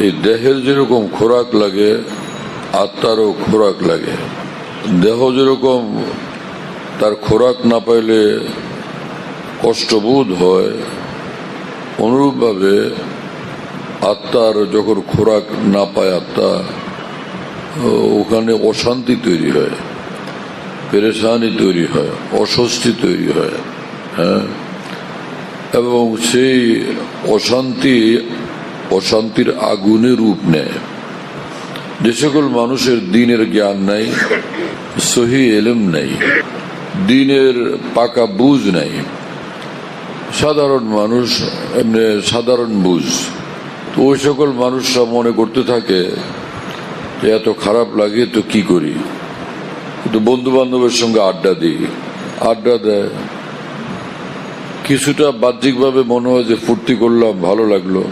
এই দেহের যেরকম খোরাক লাগে আত্মারও খোরাক লাগে। দেহ যেরকম তার খোরাক না পাইলে কষ্টবোধ হয়, অনুরূপভাবে আত্মার যখন খোরাক না পায় আত্মা, ওখানে অশান্তি তৈরি হয়, পেরেশানি তৈরি হয়, অস্বস্তি তৈরি হয়। হ্যাঁ, এবং সেই অশান্তির আগুনে রূপ নেয়। যে সকল মানুষের দিনের জ্ঞান নাই, সহি এলেম নাই, দিনের পাকা বুঝ নাই, সাধারণ মানুষ, এমনি সাধারণ বুঝ, তো ওই সকল মানুষরা মনে করতে থাকে যে এত খারাপ লাগে তো কি করি, তো বন্ধু বান্ধবের সঙ্গে আড্ডা দেয়, কিছুটা বাহ্যিকভাবে মনে হয় যে ফুর্তি করলাম, ভালো লাগলো,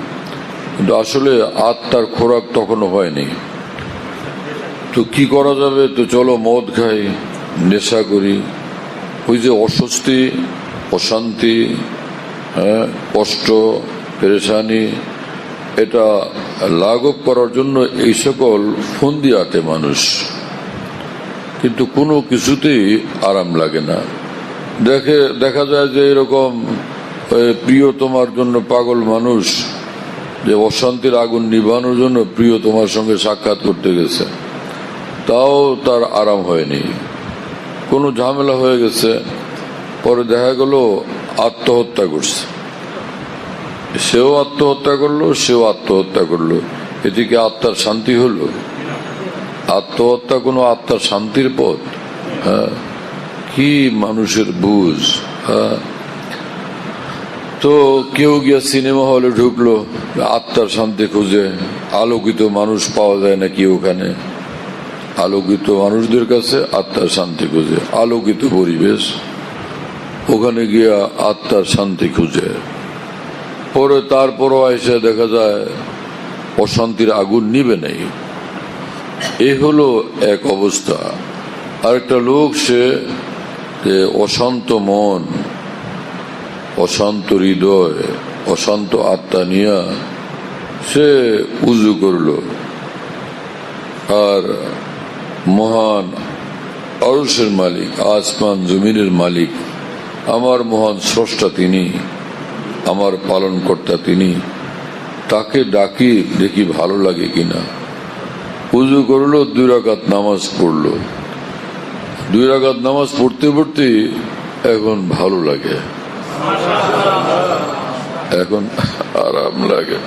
কিন্তু আসলে আত্মার খোরাক তখনও হয়নি। তো কি করা যাবে, তো চলো মদ খাই, নেশা করি। ওই যে অস্বস্তি, অশান্তি, কষ্ট, পেরেশানি, এটা লাঘব করার জন্য এই সকল ফন্দি আটে মানুষ, কিন্তু কোনো কিছুতেই আরাম লাগে না। দেখা যায় যে এরকম প্রিয়তমার জন্য পাগল মানুষ, যে অশান্তির আগুন নিভানোর জন্য প্রিয়তমার সঙ্গে সাক্ষাৎ করতে গেছে, তাও তার আরাম হয়নি, কোনো ঝামেলা হয়ে গেছে, পরে দেখা গেল আত্মহত্যা করছে, সেও আত্মহত্যা করলো, এতে কি আত্মার শান্তি হলো? আত্মহত্যা কোনো আত্মার শান্তির পথ? হ্যাঁ, কি মানুষের বুঝ। হ্যাঁ, তো কেউ গিয়া সিনেমা হলে ঢুকলো, আত্মার শান্তি খুঁজে, আলোকিত মানুষ পাওয়া যায় নাকি ওখানে, আলোকিত মানুষদের কাছে আত্মার শান্তি খুঁজে, আলোকিত পরিবেশ, ওখানে গিয়া আত্মার শান্তি খুঁজে, পরে তারপরও এসে দেখা যায় অশান্তির আগুন নিবে নাই। এই হলো এক অবস্থা। আরেকটা লোক, সে অশান্ত মন, অশান্ত হৃদয়, অশান্ত আত্মা নিয়া সে উজু করল, আর মহান আরশের মালিক, আসমান জমিনের মালিক, আমার মহান স্রষ্টা তিনি, আমার পালনকর্তা তিনি, তাকে ডাকি দেখি ভালো লাগে কিনা। উজু করলো, 2 রাকাত নামাজ পড়লো, 2 রাকাত নামাজ পড়তে পড়তে এখন ভালো লাগে, এখন আরাম লাগে।